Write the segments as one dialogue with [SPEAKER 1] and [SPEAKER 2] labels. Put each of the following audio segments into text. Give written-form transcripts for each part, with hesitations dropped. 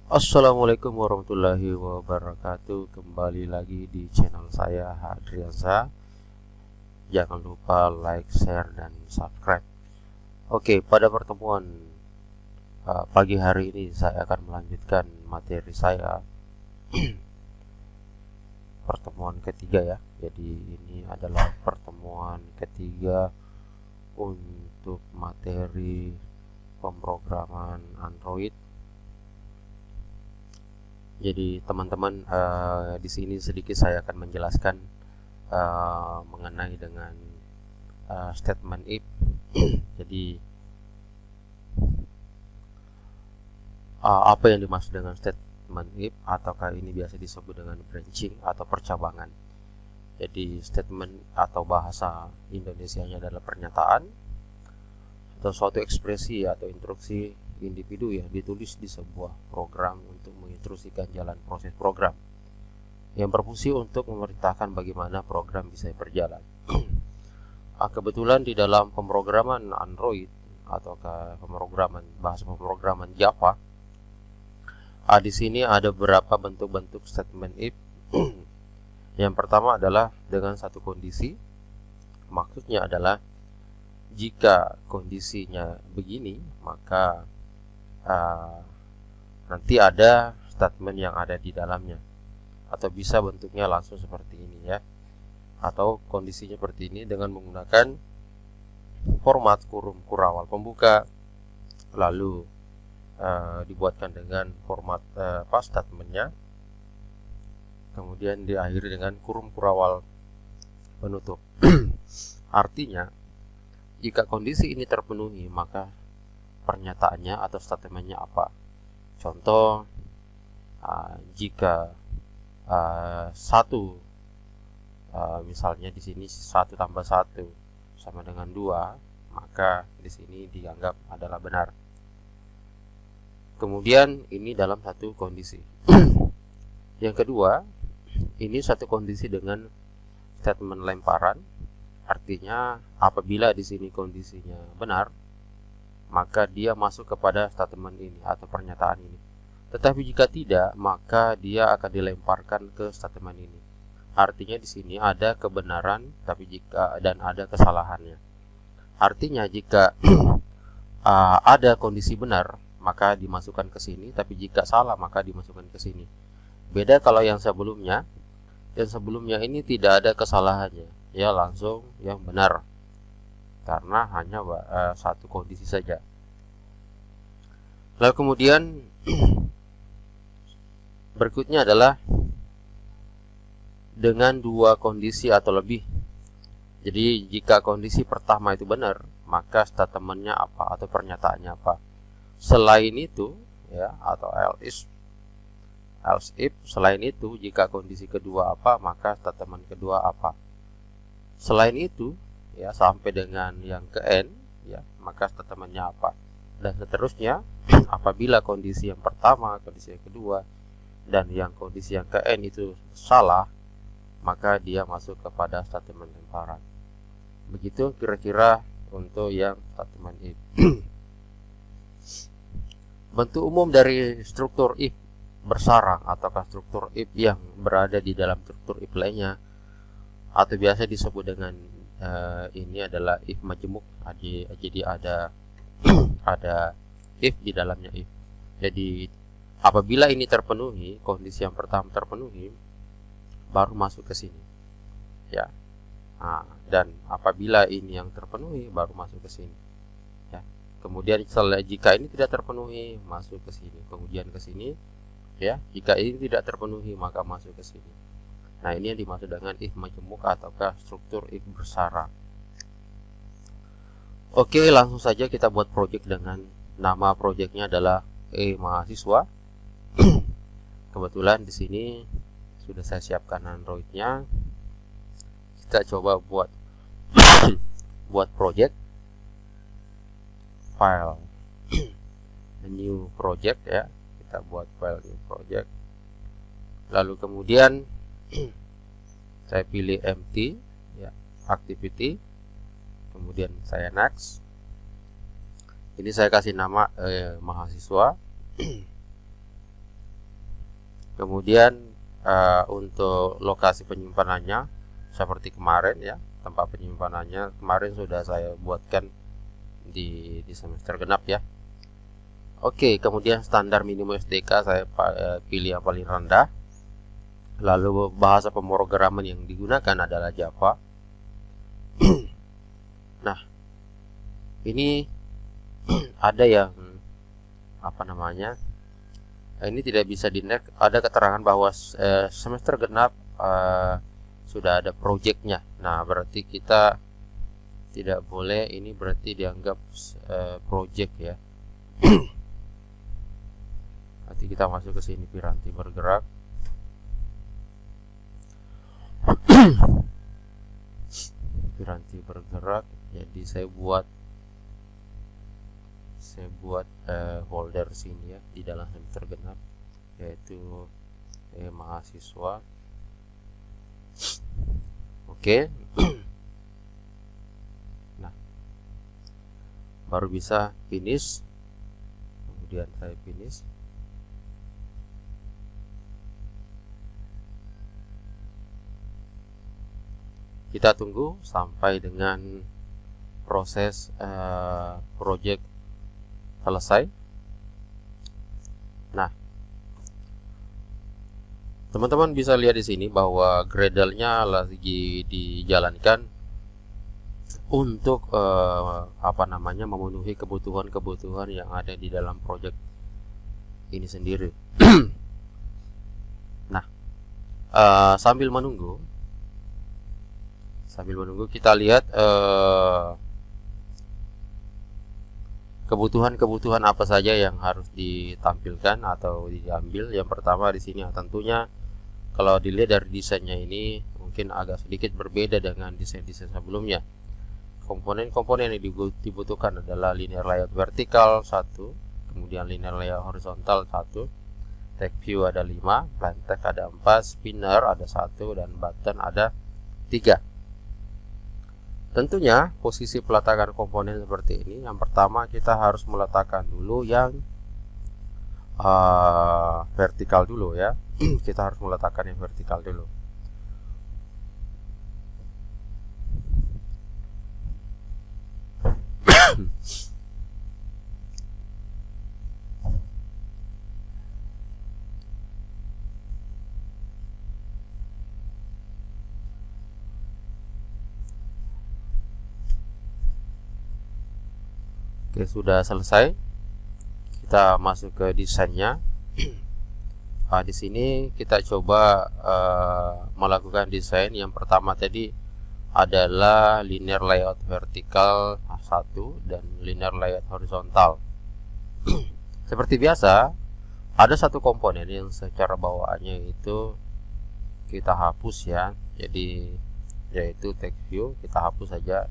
[SPEAKER 1] Assalamualaikum warahmatullahi wabarakatuh. Kembali lagi di channel saya Hadriansa. Jangan lupa like, share, dan subscribe. Oke, pada pertemuan pagi hari ini saya akan melanjutkan materi saya. Pertemuan ketiga ya. Jadi ini adalah pertemuan ketiga untuk materi pemrograman Android. Jadi teman-teman, di sini sedikit saya akan menjelaskan mengenai dengan statement if. Jadi apa yang dimaksud dengan statement if, ataukah ini biasa disebut dengan branching atau percabangan. Jadi statement atau bahasa Indonesianya adalah pernyataan atau suatu ekspresi atau instruksi individu yang ditulis di sebuah program untuk menginstruksikan jalan proses program yang berfungsi untuk memerintahkan bagaimana program bisa berjalan. Kebetulan di dalam pemrograman Android atau bahasa pemrograman Java, di sini ada beberapa bentuk-bentuk statement if. Yang pertama adalah dengan satu kondisi. Maksudnya adalah jika kondisinya begini, maka nanti ada statement yang ada di dalamnya, atau bisa bentuknya langsung seperti ini ya, atau kondisinya seperti ini dengan menggunakan format kurung kurawal pembuka, lalu dibuatkan dengan format statementnya, kemudian diakhiri dengan kurung kurawal penutup. Artinya jika kondisi ini terpenuhi, maka pernyataannya atau statementnya apa. Contoh, jika satu, misalnya di sini 1 tambah 1 sama dengan 2, maka di sini dianggap adalah benar. Kemudian ini dalam satu kondisi. Yang kedua, ini satu kondisi dengan statement lemparan. Artinya apabila di sini kondisinya benar, maka dia masuk kepada statement ini atau pernyataan ini. Tetapi jika tidak, maka dia akan dilemparkan ke statement ini. Artinya di sini ada kebenaran dan ada kesalahannya. Artinya jika ada kondisi benar, maka dimasukkan ke sini, tapi jika salah maka dimasukkan ke sini. Beda kalau yang sebelumnya. Yang sebelumnya ini tidak ada kesalahannya, ya langsung yang benar, karena hanya satu kondisi saja. Lalu kemudian berikutnya adalah dengan dua kondisi atau lebih. Jadi jika kondisi pertama itu benar, maka statementnya apa atau pernyataannya apa. Selain itu ya, atau else if, selain itu jika kondisi kedua apa, maka statement kedua apa. Selain itu ya, sampai dengan yang ke n ya, maka statementnya apa, dan seterusnya. Apabila kondisi yang pertama, kondisi yang kedua, dan yang kondisi yang ke n itu salah, maka dia masuk kepada statement lemparan. Begitu kira-kira untuk yang statement if. Bentuk umum dari struktur if bersarang ataukah struktur if yang berada di dalam struktur if lainnya, atau biasa disebut dengan ini adalah if majemuk. Jadi ada ada if di dalamnya if. Jadi apabila ini terpenuhi, kondisi yang pertama terpenuhi, baru masuk ke sini ya. Dan apabila ini yang terpenuhi, baru masuk ke sini ya. Kemudian jika ini tidak terpenuhi, masuk ke sini, kemudian ke sini ya. Jika ini tidak terpenuhi, maka masuk ke sini. Nah, ini yang dimaksud dengan if majemuk ataukah struktur if bersarang. Oke, langsung saja kita buat project dengan nama projectnya adalah mahasiswa. Kebetulan di sini sudah saya siapkan Androidnya. Kita coba buat project, file, new project ya. Kita buat file new project, lalu kemudian saya pilih empty ya, activity, kemudian saya next. Ini saya kasih nama mahasiswa. Kemudian untuk lokasi penyimpanannya seperti kemarin ya, tempat penyimpanannya kemarin sudah saya buatkan di semester genap ya. Oke, kemudian standar minimum SDK saya pilih yang paling rendah. Lalu bahasa pemrograman yang digunakan adalah Java. Nah, ini ada yang ini tidak bisa di-next. Ada keterangan bahwa semester genap sudah ada projectnya. Nah, berarti kita tidak boleh, ini berarti dianggap project ya. Nanti kita masuk ke sini, Piranti bergerak. Piranti bergerak. Jadi saya buat folder sini ya di dalam semester genap, yaitu mahasiswa. Oke. Nah, baru bisa finish. Kemudian saya finish. Kita tunggu sampai dengan proses project selesai. Nah, teman-teman bisa lihat di sini bahwa Gradle-nya lagi dijalankan untuk memenuhi kebutuhan-kebutuhan yang ada di dalam project ini sendiri. Nah, sambil menunggu kita lihat kebutuhan-kebutuhan apa saja yang harus ditampilkan atau diambil. Yang pertama di sini tentunya kalau dilihat dari desainnya ini mungkin agak sedikit berbeda dengan desain-desain sebelumnya. Komponen-komponen yang dibutuhkan adalah linear layout vertikal 1, kemudian linear layout horizontal 1, text view ada 5, plain text ada 4, spinner ada 1, dan button ada 3. Tentunya posisi peletakan komponen seperti ini, yang pertama kita harus meletakkan dulu yang vertikal dulu ya. Kita harus meletakkan yang vertikal dulu. Oke, sudah selesai. Kita masuk ke desainnya. Di sini kita coba melakukan desain. Yang pertama tadi adalah linear layout vertikal 1 dan linear layout horizontal. Seperti biasa, ada satu komponen yang secara bawaannya itu kita hapus ya. Jadi yaitu text view, kita hapus saja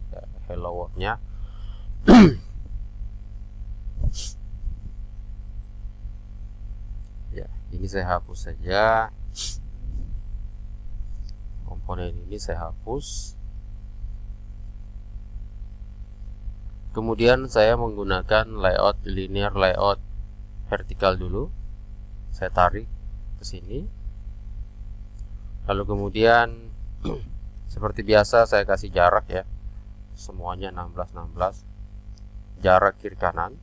[SPEAKER 1] hello world-nya. Ya, ini saya hapus saja. Komponen ini saya hapus. Kemudian saya menggunakan layout linear layout vertikal dulu. Saya tarik ke sini. Lalu kemudian seperti biasa saya kasih jarak ya. Semuanya 16 jarak kiri kanan,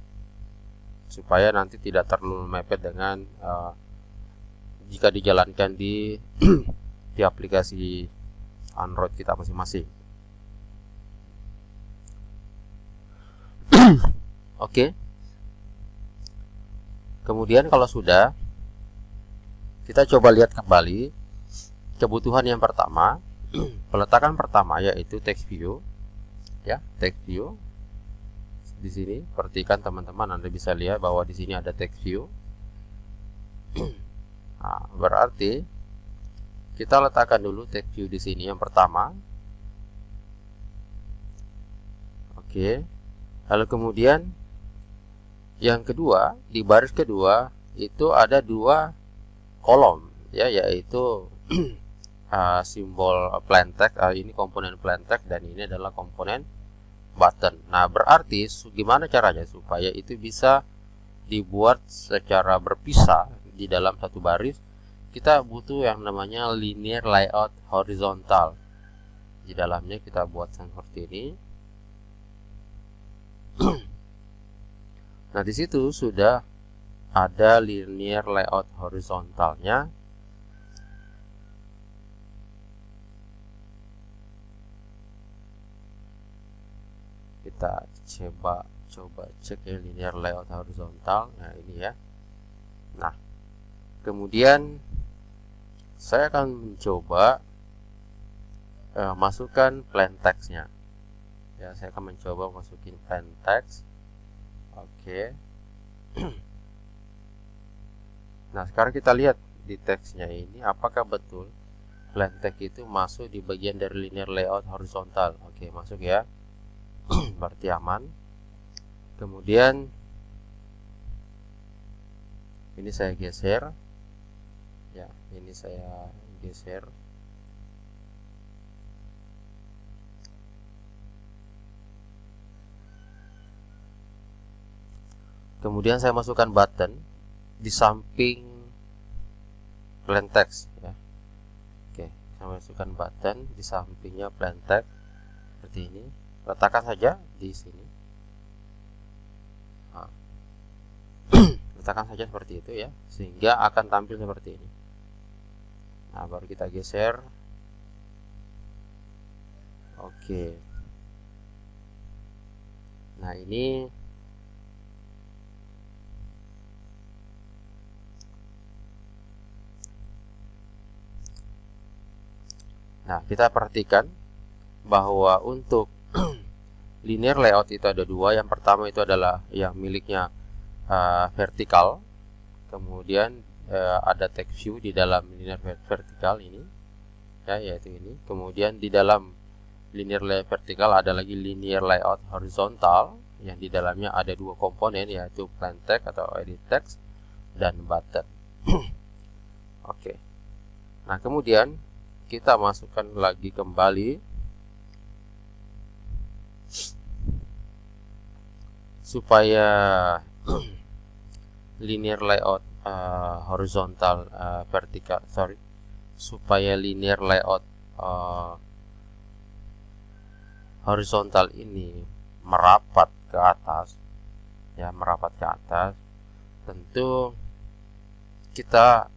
[SPEAKER 1] supaya nanti tidak terlalu mepet dengan jika dijalankan di aplikasi Android kita masing-masing. Oke. Kemudian kalau sudah, kita coba lihat kembali kebutuhan yang pertama. Peletakan pertama yaitu text view ya, text view. Di sini perhatikan teman-teman, Anda bisa lihat bahwa di sini ada text view. Nah, berarti kita letakkan dulu text view di sini yang pertama. Oke. Lalu kemudian yang kedua, di baris kedua itu ada 2 kolom ya, yaitu simbol plain text. Ini komponen plain text dan ini adalah komponen button. Nah, berarti gimana caranya supaya itu bisa dibuat secara berpisah di dalam satu baris? kita butuh yang namanya linear layout horizontal. Di dalamnya kita buat seperti ini. Nah, di situ sudah ada linear layout horizontalnya. Kita coba cek ya linear layout horizontal. Nah, ini ya. Nah, kemudian saya akan mencoba masukkan plain text-nya. Ya, saya akan mencoba masukin plain text. Oke. Nah, sekarang kita lihat di teksnya ini apakah betul plain text itu masuk di bagian dari linear layout horizontal. Oke, masuk ya. Berarti aman. Kemudian ini saya geser. Ya, ini saya geser. Kemudian saya masukkan button di samping plain text ya. Oke, saya masukkan button di sampingnya plain text seperti ini. Letakkan saja di sini. Nah, letakkan saja seperti itu ya, sehingga akan tampil seperti ini. Nah, baru kita geser. Oke. Nah, ini kita perhatikan bahwa untuk linear layout itu ada dua. Yang pertama itu adalah yang miliknya vertikal. Kemudian ada text view di dalam linear vertikal ini ya, yaitu ini. Kemudian di dalam linear layout vertikal ada lagi linear layout horizontal yang di dalamnya ada dua komponen, yaitu plain text atau edit text dan button. Oke. Nah, kemudian kita masukkan lagi kembali supaya linear layout horizontal vertikal, supaya linear layout horizontal ini merapat ke atas ya, tentu kita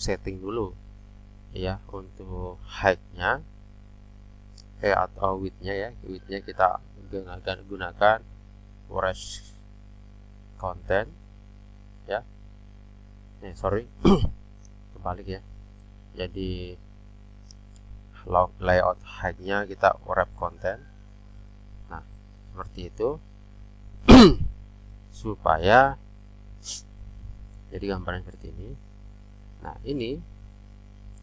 [SPEAKER 1] setting dulu ya untuk height-nya atau width-nya ya. Width-nya kita gunakan wrapped content ya. Kebalik ya. Jadi layout height-nya kita wrap content. Nah, seperti itu. Supaya jadi gambarnya seperti ini. Nah, ini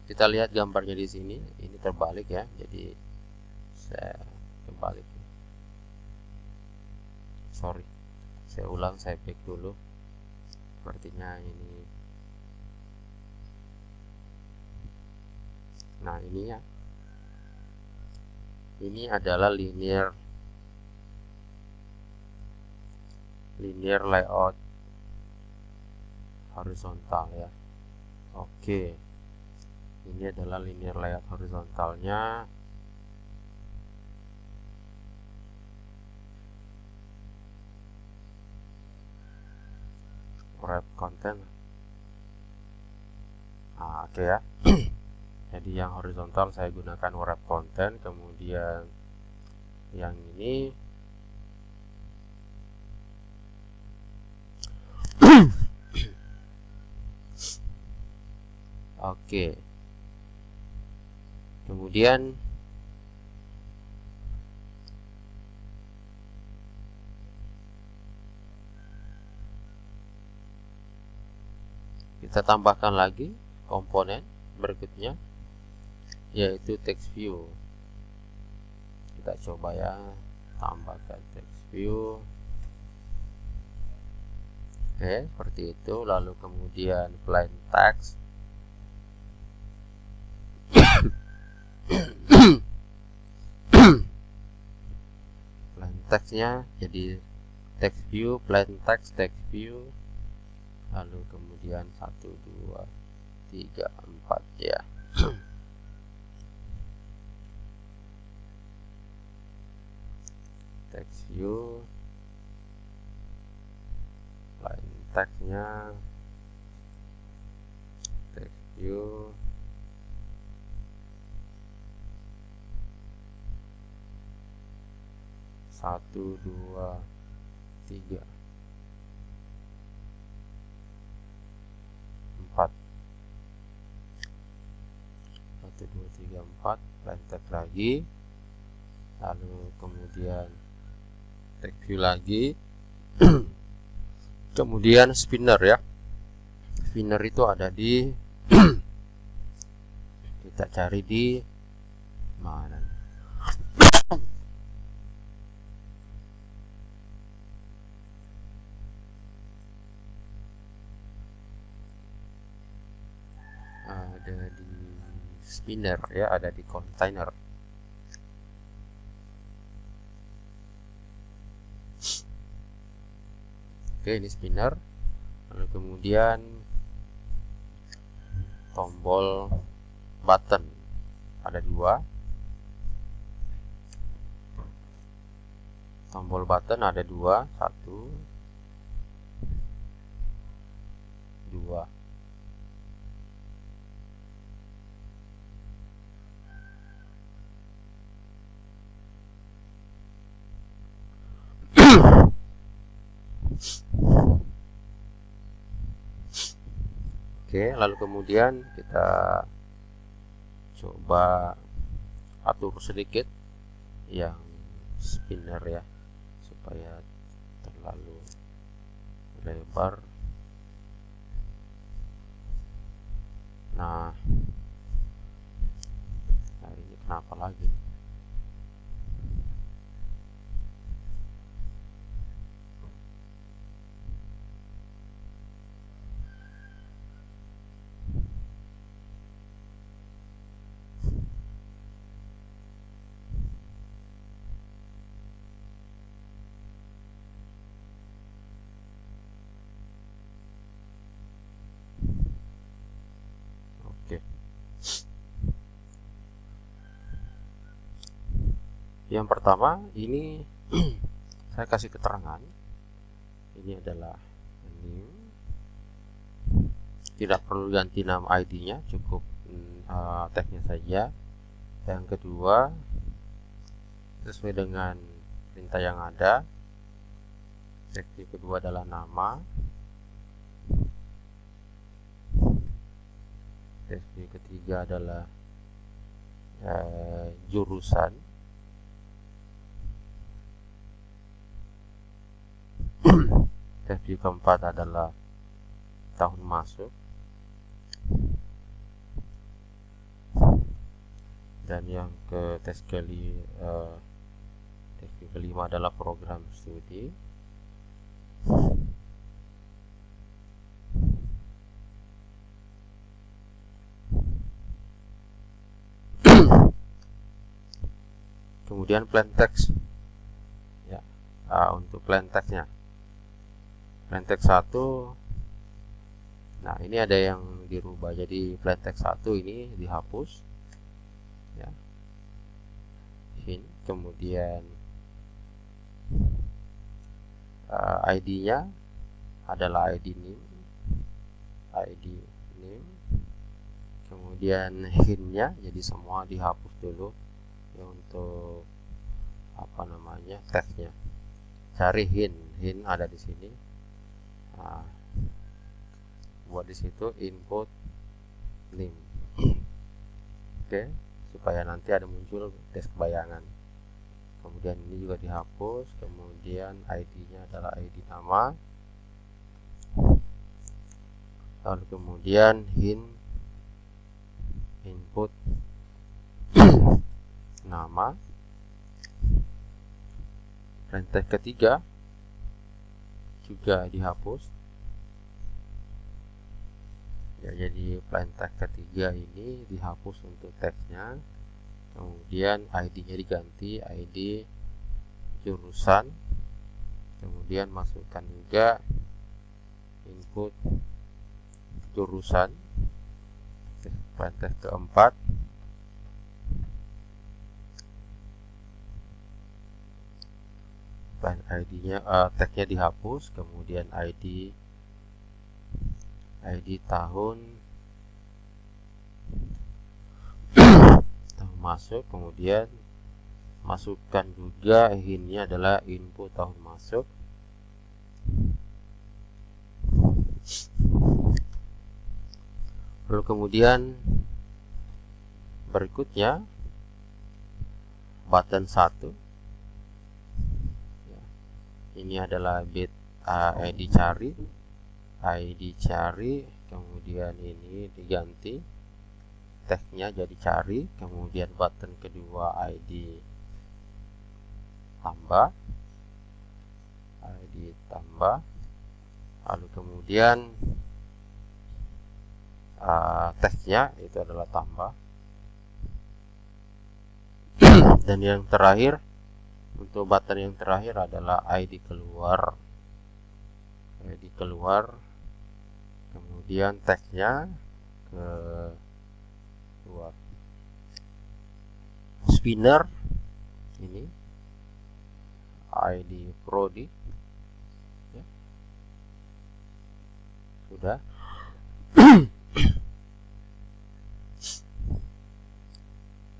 [SPEAKER 1] kita lihat gambarnya di sini, ini terbalik ya. Jadi saya kebalik. Saya ulang, saya back dulu. Sepertinya ini. Nah, ini ya. Ini adalah linear layout horizontal ya. Oke. Ini adalah linear layout horizontalnya. Wrap content. Nah, oke ya. Jadi yang horizontal saya gunakan wrap content, kemudian yang ini oke. Kemudian kita tambahkan lagi komponen berikutnya, yaitu text view. Kita coba ya, tambahkan text view. Oke, seperti itu. Lalu kemudian plain text. Plain textnya jadi text view, plain text, text view. Lalu kemudian 1, 2, 3, 4 ya. Text view, line textnya, text view, satu, 2, 3, 4, 1, 2, 3, 4, line text lagi, lalu kemudian text view lagi. Kemudian spinner ya. Spinner itu ada di kita cari di mana? Ada di spinner ya, ada di container. Oke, ini spinner. Lalu kemudian tombol button ada 2. Tombol button ada 2, 1, 2. Oke, lalu kemudian kita coba atur sedikit yang spinner ya, supaya terlalu lebar. Nah ini kenapa lagi? Oke. Yang pertama ini saya kasih keterangan. Ini adalah new. Tidak perlu ganti nama ID-nya, cukup tagnya saja. Yang kedua, sesuai dengan perintah yang ada. Tag kedua adalah nama. Tag ketiga adalah jurusan. Tag keempat adalah tahun masuk. Dan yang tes kelima adalah program studi. Kemudian plain text ya. Untuk plain textnya, plain text 1, nah ini ada yang dirubah, jadi plain text 1 ini dihapus ya. Kemudian ID-nya adalah ID name, kemudian hint-nya, jadi semua dihapus dulu ya. Untuk apa namanya, teksnya, cari hint ada di sini. Buat di situ input name. Oke, supaya nanti ada muncul teks bayangan. Kemudian ini juga dihapus. Kemudian ID-nya adalah ID nama. Lalu kemudian hint input nama. Dan teks ketiga juga dihapus ya, jadi plain text ketiga ini dihapus untuk teksnya. Kemudian ID-nya diganti ID jurusan. Kemudian masukkan juga input jurusan. Plain text keempat, plain ID-nya tagnya dihapus, kemudian ID tahun masuk, kemudian masukkan juga hint-nya adalah info tahun masuk. Lalu kemudian berikutnya button 1. Ini adalah bit ID cari, kemudian ini diganti tagnya jadi cari, kemudian button kedua ID tambah, lalu kemudian tagnya itu adalah tambah. Dan yang terakhir, untuk button yang terakhir adalah ID keluar, kemudian tagnya keluar. Spinner ini ID prodi, ya. Sudah.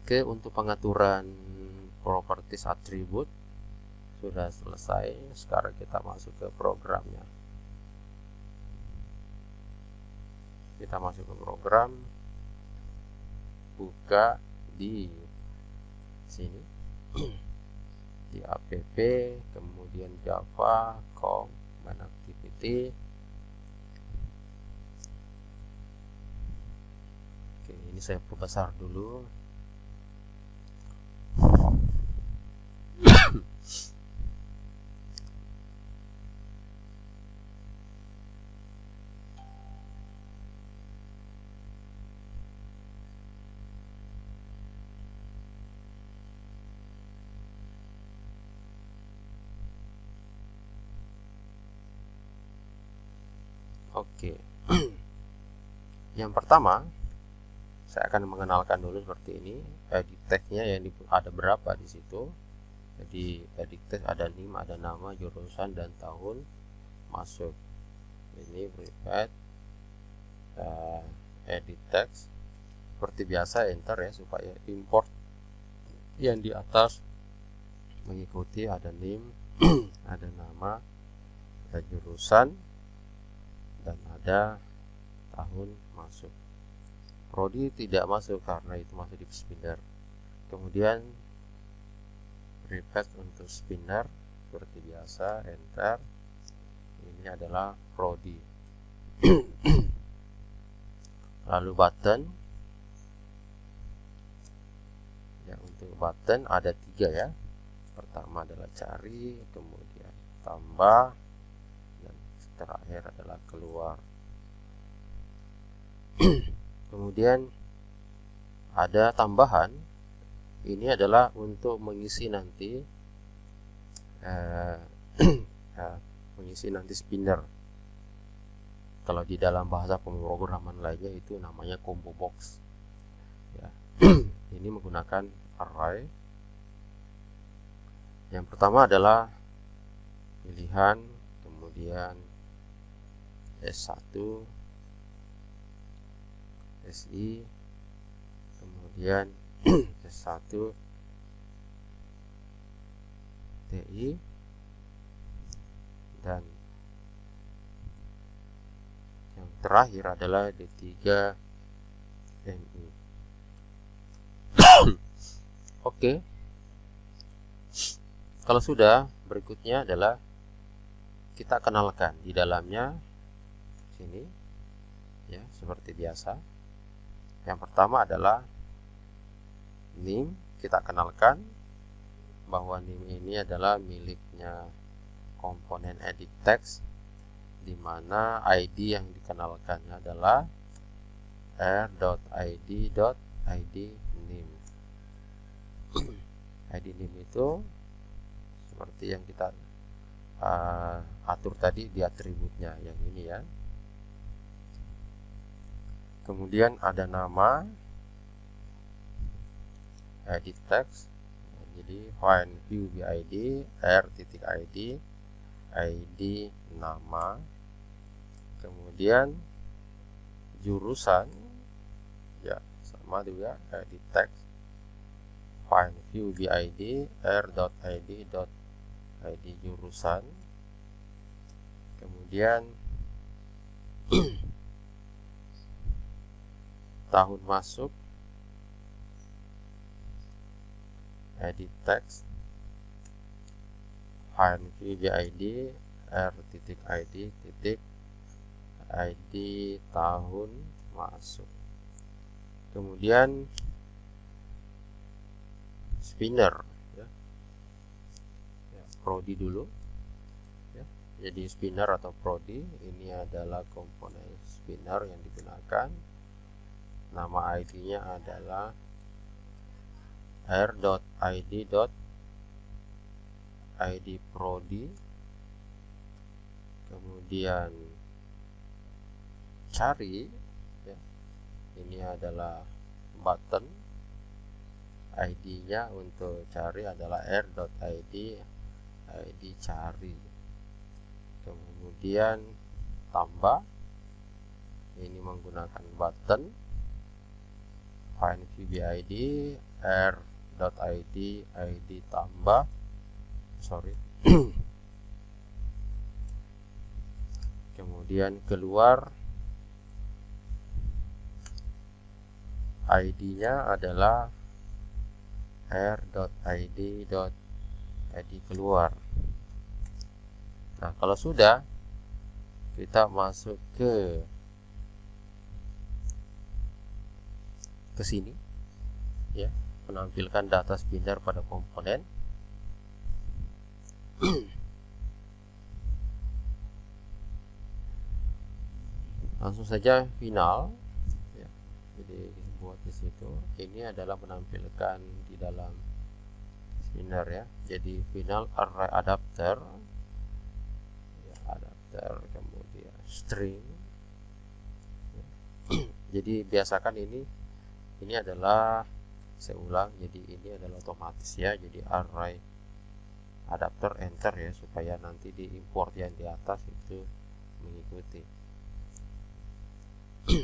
[SPEAKER 1] Oke, untuk pengaturan properties atribut sudah selesai. Sekarang kita masuk ke programnya. Kita masuk ke program, buka di sini di app, kemudian Java Command Activity. Oke, ini saya perbesar dulu. Oke. Yang pertama, saya akan mengenalkan dulu seperti ini. Edit tag-nya yang ada berapa di situ. Jadi edit tag ada name, ada nama, jurusan, dan tahun masuk. Ini private edit text. Seperti biasa enter ya, supaya import yang di atas mengikuti. Ada name, ada nama, ada jurusan, dan ada tahun masuk. Prodi tidak masuk karena itu masih di spinner. Kemudian repeat untuk spinner seperti biasa, enter. Ini adalah prodi. Lalu button, ya, untuk button ada 3 ya. Pertama adalah cari, kemudian tambah, dan terakhir adalah keluar. Kemudian ada tambahan. Ini adalah untuk mengisi nanti mengisi nanti spinner. Kalau di dalam bahasa pemrograman lainnya itu namanya combo box, ya. Ini menggunakan array. Yang pertama adalah pilihan, kemudian S1, SI, kemudian S1, TI, dan yang terakhir adalah D3 MI. Oke. Kalau sudah, berikutnya adalah kita kenalkan di dalamnya sini, ya, seperti biasa. Yang pertama adalah name. Kita kenalkan bahwa name ini adalah miliknya komponen edit text, di mana ID yang dikenalkannya adalah r.id.id name. ID name itu seperti yang kita atur tadi di atributnya yang ini ya. Kemudian ada nama, edit text. Jadi find view BID r.id, ID nama, kemudian jurusan ya sama juga edit text, find view BID r.id ID jurusan, kemudian tahun masuk, edit text, find view BID r.id ID tahun masuk, kemudian spinner ya, prodi dulu ya. Jadi spinner atau prodi ini adalah komponen spinner yang digunakan. Nama ID-nya adalah r.id prodi, kemudian cari ya, ini adalah button, ID-nya untuk cari adalah r.id ID cari, kemudian tambah, ini menggunakan button, find view BID r.id ID tambah, kemudian keluar, ID-nya adalah r.id keluar. Nah, kalau sudah, kita masuk ke sini ya, menampilkan data spinner pada komponen. Langsung saja final ya. Jadi buat di situ, ini adalah menampilkan di dalam spinner ya. Jadi final array adapter ya, adapter kemudian string ya. Jadi biasakan ini adalah, saya ulang, jadi ini adalah otomatis ya. Jadi array adapter enter ya, supaya nanti di import yang di atas itu mengikuti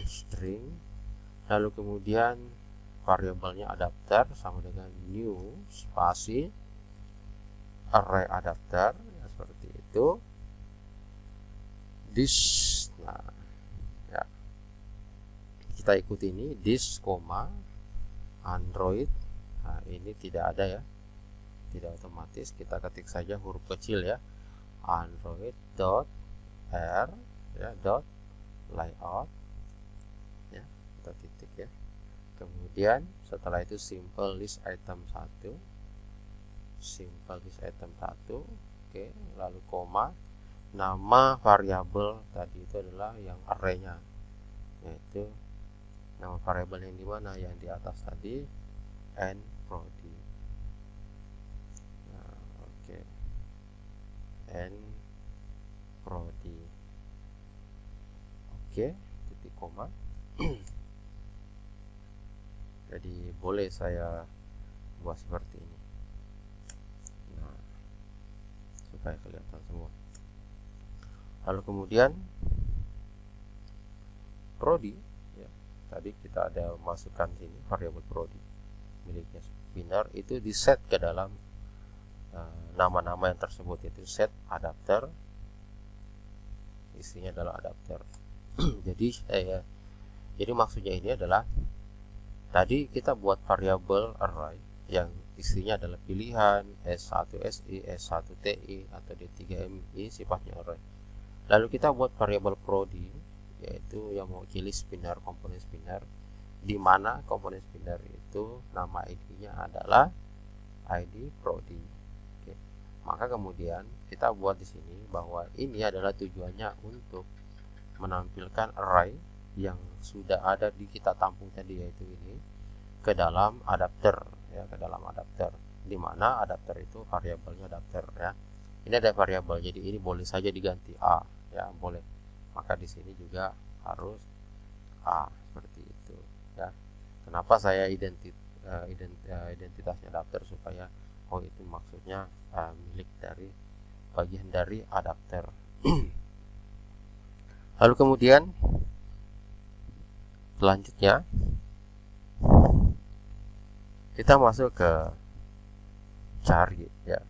[SPEAKER 1] string. Lalu kemudian variabelnya adapter sama dengan new spasi array adapter ya, seperti itu. This, nah ya, kita ikuti ini this, Android. Nah, ini tidak ada ya, tidak otomatis. Kita ketik saja huruf kecil ya, Android dot r ya dot layout ya, kita titik ya. Kemudian setelah itu simple list item 1, simple list item 1, oke. Lalu koma, nama variabel tadi itu adalah yang array-nya, yaitu nama variabel yang di mana, yang di atas tadi, n prodi. Nah, oke, n prodi, oke, titik koma. Jadi boleh saya buat seperti ini, nah, supaya kelihatan semua. Lalu kemudian prodi ya, tadi kita ada masukkan sini variabel prodi miliknya spinner, itu di set ke dalam nama-nama yang tersebut, yaitu set adapter, isinya adalah adapter. Jadi maksudnya ini adalah, tadi kita buat variabel array yang isinya adalah pilihan S1SI, S1TI atau D3MI, sifatnya array. Lalu kita buat variabel prodi, yaitu yang mewakili spinner, komponen spinner, di mana komponen spinner itu nama ID-nya adalah ID prodi. Oke. Maka kemudian kita buat di sini bahwa ini adalah tujuannya untuk menampilkan array yang sudah ada di kita tampung tadi, yaitu ini, ke dalam adapter ya, ke dalam adapter, di mana adapter itu variabelnya adapter ya. Ini ada variabel, jadi ini boleh saja diganti A ya, boleh. Maka di sini juga harus A, seperti itu ya. Kenapa saya identitasnya adapter, supaya itu maksudnya milik dari bagian dari adapter. Lalu kemudian selanjutnya kita masuk ke cari ya.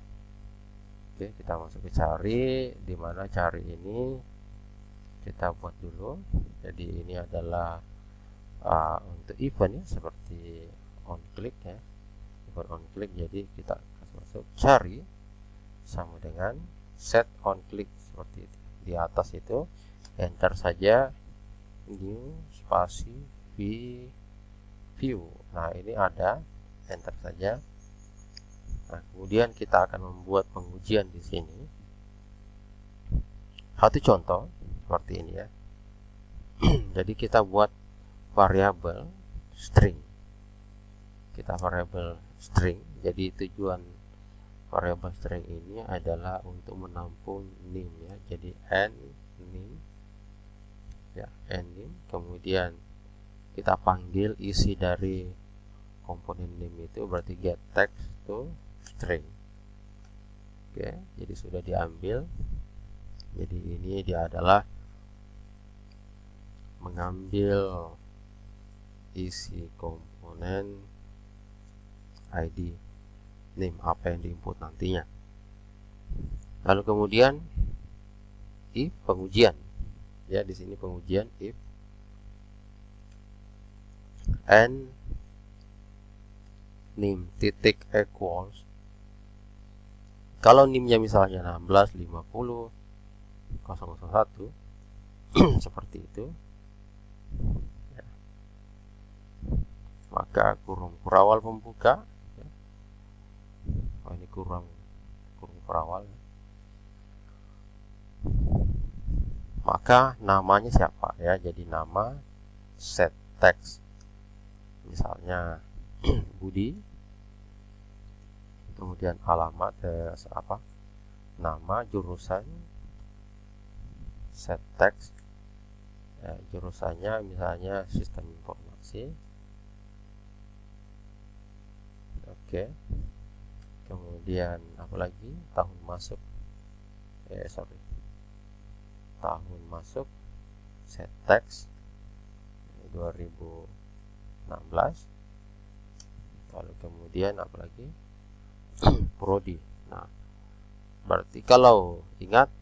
[SPEAKER 1] Oke, kita masuk ke cari, di mana cari ini kita buat dulu. Jadi ini adalah untuk event ya, seperti on click ya, event on click. Jadi kita masuk cari sama dengan set on click seperti itu. Di atas itu enter saja new spasi view. Nah, ini ada, enter saja. Nah, kemudian kita akan membuat pengujian di sini. Satu contoh seperti ini ya. Jadi kita buat variabel string. Kita variabel string. Jadi tujuan variabel string ini adalah untuk menampung name ya. Jadi n name ya, n name. Kemudian kita panggil isi dari komponen name itu, berarti get text to string. Oke, jadi sudah diambil. Jadi ini dia adalah mengambil isi komponen ID name, apa yang diinput nantinya. Lalu kemudian if pengujian ya, di sini pengujian if n name titik equals, kalau name-nya misalnya 16 50 001 seperti itu ya, maka kurung kurawal pembuka ya. Ini kurung kurawal, maka namanya siapa ya. Jadi nama set text misalnya Budi, kemudian alamat nama, jurusan set text ya, jurusannya misalnya sistem informasi. Oke, kemudian apa lagi, tahun masuk tahun masuk set text 2016. Lalu kemudian apa lagi, prodi. Nah, berarti kalau ingat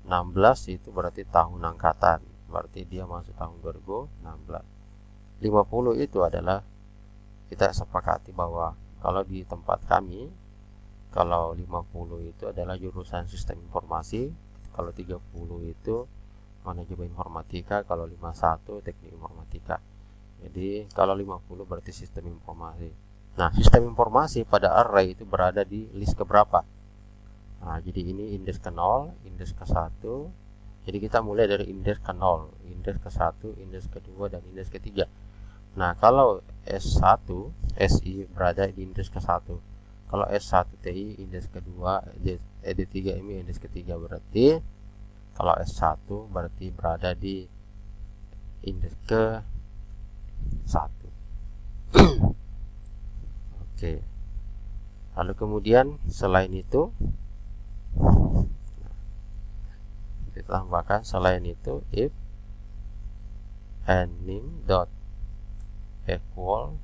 [SPEAKER 1] 16 itu berarti tahun angkatan, berarti dia masuk tahun 2016. 50 itu adalah, kita sepakati bahwa kalau di tempat kami, kalau 50 itu adalah jurusan sistem informasi, kalau 30 itu manajemen informatika, kalau 51 teknik informatika. Jadi kalau 50 berarti sistem informasi. Nah, sistem informasi pada array itu berada di list keberapa? Nah, jadi ini indeks ke 0, indeks ke 1. Jadi kita mulai dari indeks ke 0, indeks ke 1, indeks ke 2, dan indeks ke 3. Nah, kalau S1 SI berada di indeks ke 1. Kalau S1 TI indeks ke 2, D3 MI indeks ke 3. Berarti kalau S1 berarti berada di indeks ke 1. Oke. Lalu kemudian selain itu kita tambahkan, selain itu if name dot equal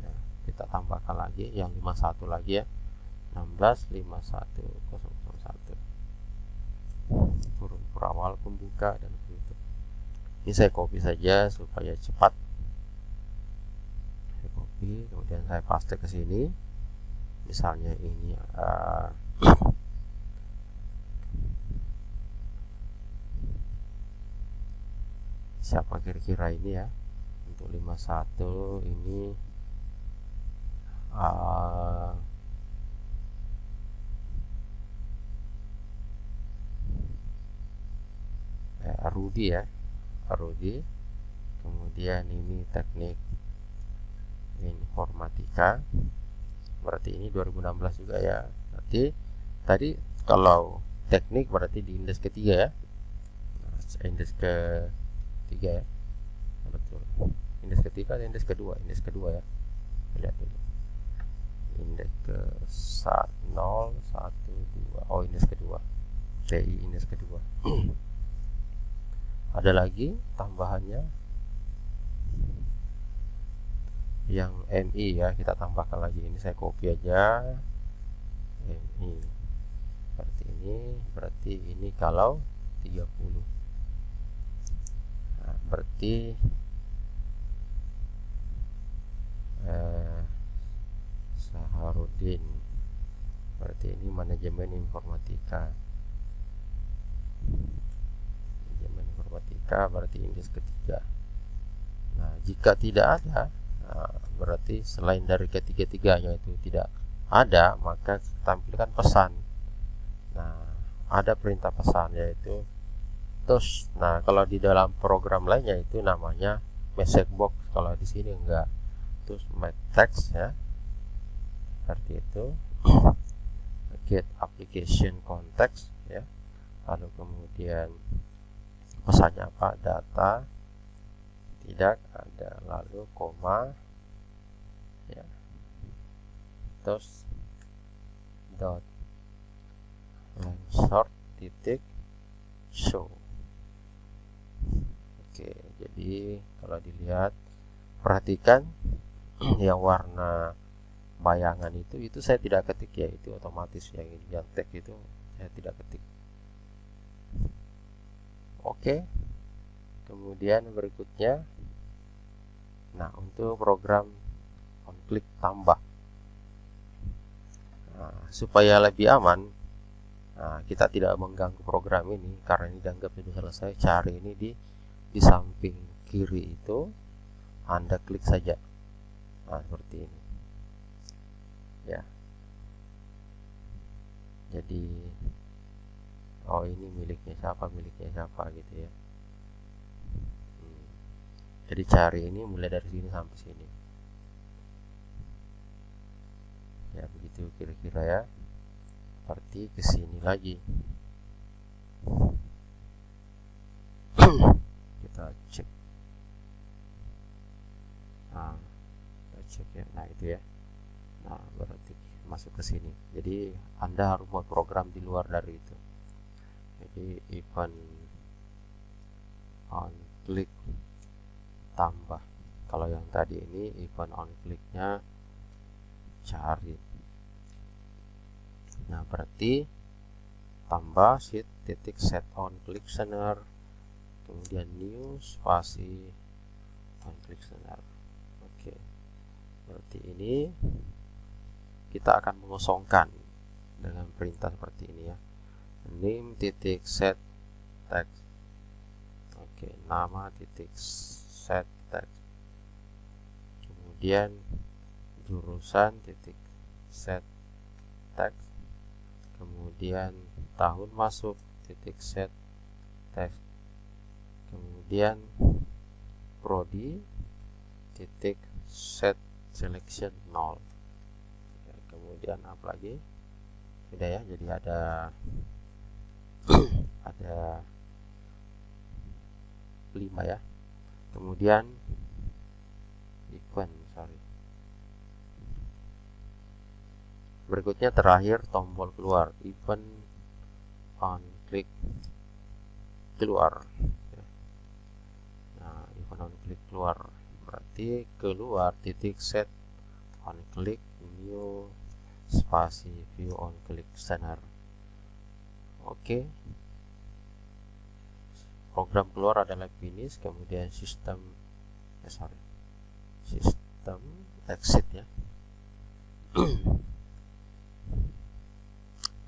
[SPEAKER 1] ya, kita tambahkan lagi yang 51 lagi ya, 16 51 001 kurung berawal pembuka dan penutup. Ini saya copy saja supaya cepat. Saya copy, kemudian saya paste ke sini. Misalnya ini siapa kira-kira ini ya, untuk 51 ini Rudi ya, Rudi. Kemudian ini teknik informatika, berarti ini 2016 juga ya. Berarti tadi kalau teknik berarti di indeks ketiga ya, indeks ke 3 ya, berarti Indeks ketiga atau indeks kedua? Indeks kedua ya. Lihat dulu. Indeks ke 0, 1, 2. Oh, indeks kedua. TI indeks kedua. Ada lagi tambahannya yang MI ya, kita tambahkan lagi. Ini saya copy aja. MI. Berarti ini kalau 30. Nah, berarti Saharudin. Berarti ini manajemen informatika. Manajemen informatika berarti indeks ketiga. Nah, jika tidak ada, berarti selain dari ketiga-tiganya itu tidak ada, maka tampilkan pesan. Nah, ada perintah pesan yaitu terus. Nah, kalau di dalam program lainnya itu namanya message box, kalau di sini enggak. Terus my text ya, seperti itu. Get application context ya, lalu kemudian pesannya apa, data, tidak ada, lalu koma ya, terus dot short titik show. Oke, jadi kalau dilihat, perhatikan yang warna bayangan itu saya tidak ketik ya, itu otomatis. Yang teks itu saya tidak ketik. Oke, kemudian berikutnya, nah untuk program on click tambah, nah, supaya lebih aman, nah, kita tidak mengganggu program ini karena ini dianggap sudah selesai. Cari ini di samping kiri itu, Anda klik saja. Nah, seperti ini ya. Jadi oh, ini miliknya siapa gitu ya. Jadi cari ini mulai dari sini sampai sini ya, begitu kira-kira ya. Seperti kesini lagi. Kita cek. Nah, kita cek ya. Nah, itu ya. Nah, berarti masuk ke sini. Jadi Anda harus buat program di luar dari itu. Jadi event on click tambah. Kalau yang tadi ini event on clicknya cari. Nah, berarti tambah sheet titik set on click center, kemudian new spasi on click center. Oke, berarti ini kita akan mengosongkan dengan perintah seperti ini ya. Name titik set text. Oke, nama titik set text. Kemudian jurusan titik set text. Kemudian tahun masuk titik set text. Kemudian prodi titik set selection 0. Kemudian apa lagi? Sudah ya, jadi ada ada 5 ya. Kemudian event, berikutnya terakhir tombol keluar, event on click keluar. Nah, event on click keluar berarti keluar titik set on click new spasi view on click center. Oke, program keluar adalah finish, kemudian sistem exit ya.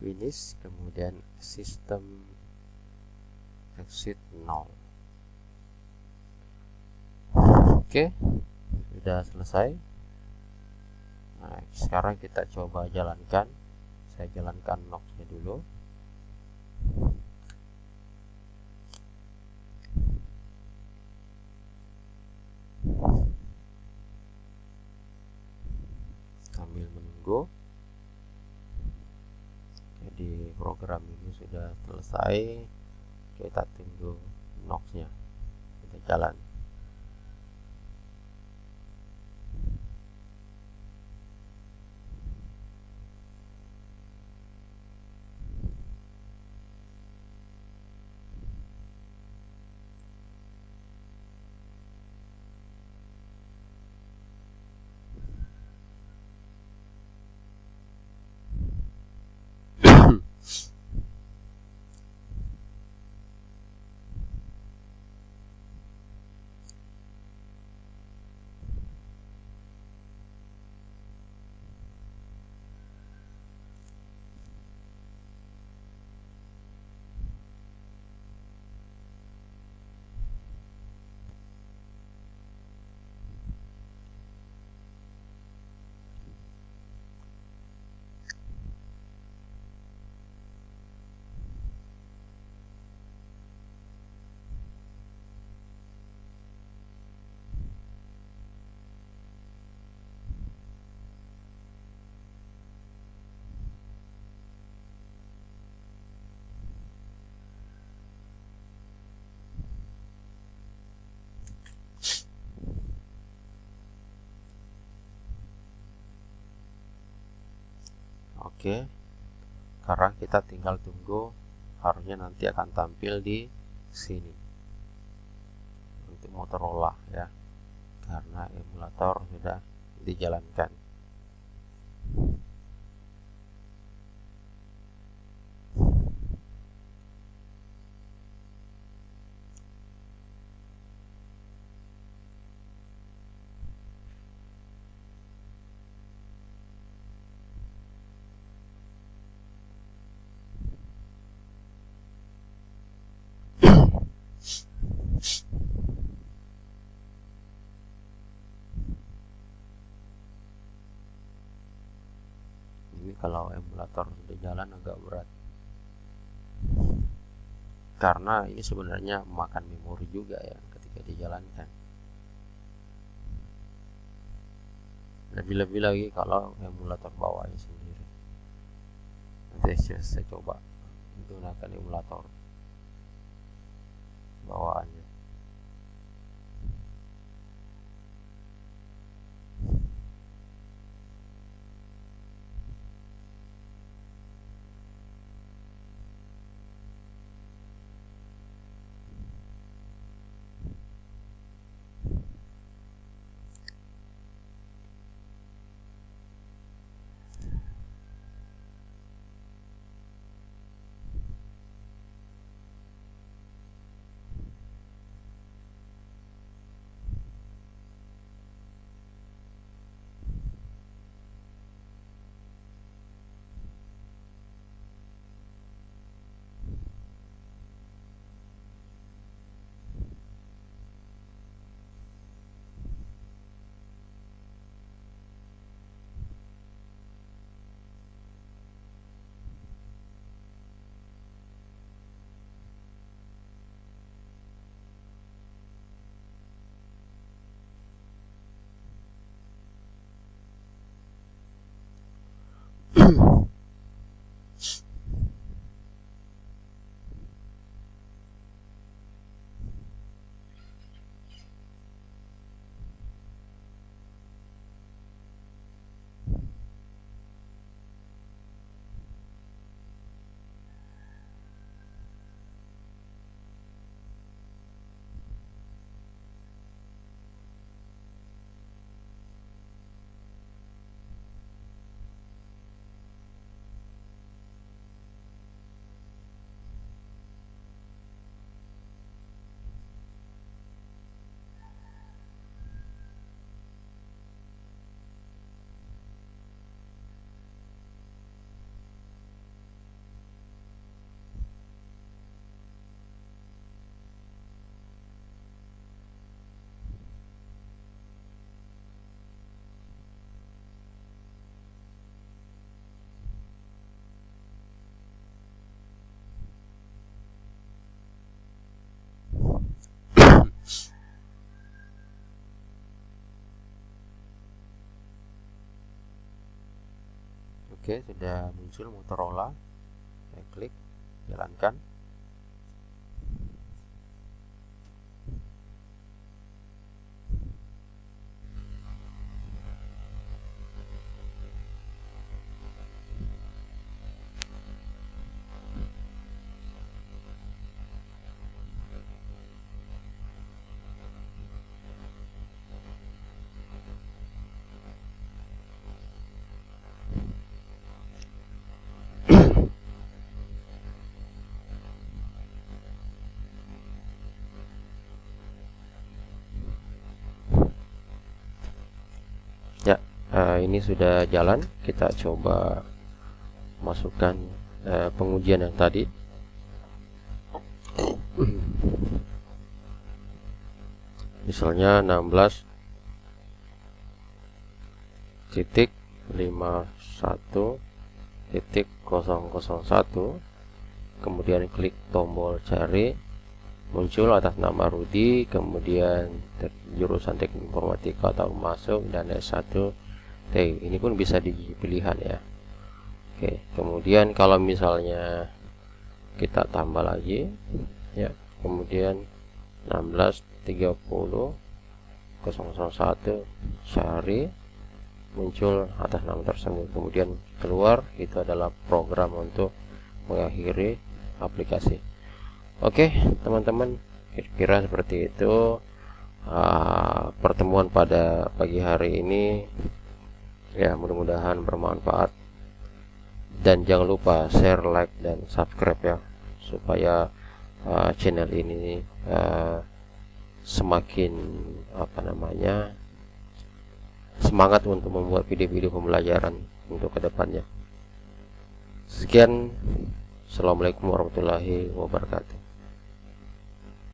[SPEAKER 1] Finish, kemudian sistem exit 0. Oke, sudah selesai. Nah, sekarang kita coba jalankan. Saya jalankan Nox-nya dulu. Sambil menunggu. Jadi program ini sudah selesai. Kita tunggu Nox-nya. Kita jalan. Oke, sekarang kita tinggal tunggu, harusnya nanti akan tampil di sini untuk Motorola ya, karena emulator sudah dijalankan. Ini kalau emulator sudah jalan agak berat, karena ini sebenarnya makan memori juga ya ketika dijalankan. Lebih-lebih lagi kalau emulator bawahnya sendiri. Nanti saya coba menggunakan emulator bawaannya. Oke, sudah muncul Motorola. Saya klik, jalankan. Ya, ini sudah jalan. Kita coba masukkan pengujian yang tadi. Misalnya 16.51.001, kemudian klik tombol cari, muncul atas nama Rudi, kemudian jurusan teknik informatika atau masuk, dan S1 T. Ini pun bisa di pilihan ya. Oke, kemudian kalau misalnya kita tambah lagi ya, kemudian 16.30.001 cari, muncul atas nama tersebut. Kemudian keluar, itu adalah program untuk mengakhiri aplikasi. Oke teman-teman, kira-kira seperti itu pertemuan pada pagi hari ini. Ya, mudah-mudahan bermanfaat, dan jangan lupa share, like, dan subscribe ya, supaya channel ini semakin semangat untuk membuat video-video pembelajaran untuk kedepannya. Sekian, assalamualaikum warahmatullahi wabarakatuh.